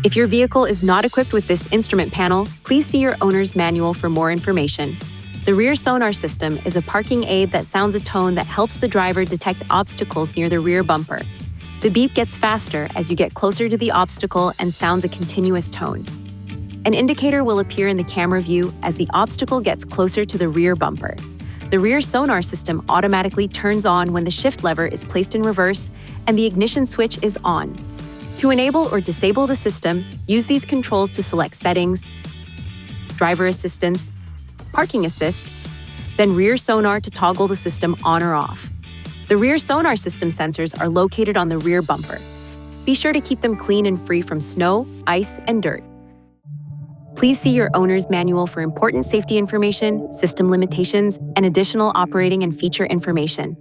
If your vehicle is not equipped with this instrument panel, please see your owner's manual for more information. The rear sonar system is a parking aid that sounds a tone that helps the driver detect obstacles near the rear bumper. The beep gets faster as you get closer to the obstacle and sounds a continuous tone. An indicator will appear in the camera view as the obstacle gets closer to the rear bumper. The rear sonar system automatically turns on when the shift lever is placed in reverse and the ignition switch is on. To enable or disable the system, use these controls to select Settings, Driver Assistance, Parking Assist, then Rear Sonar to toggle the system on or off. The rear sonar system sensors are located on the rear bumper. Be sure to keep them clean and free from snow, ice, and dirt. Please see your owner's manual for important safety information, system limitations, and additional operating and feature information.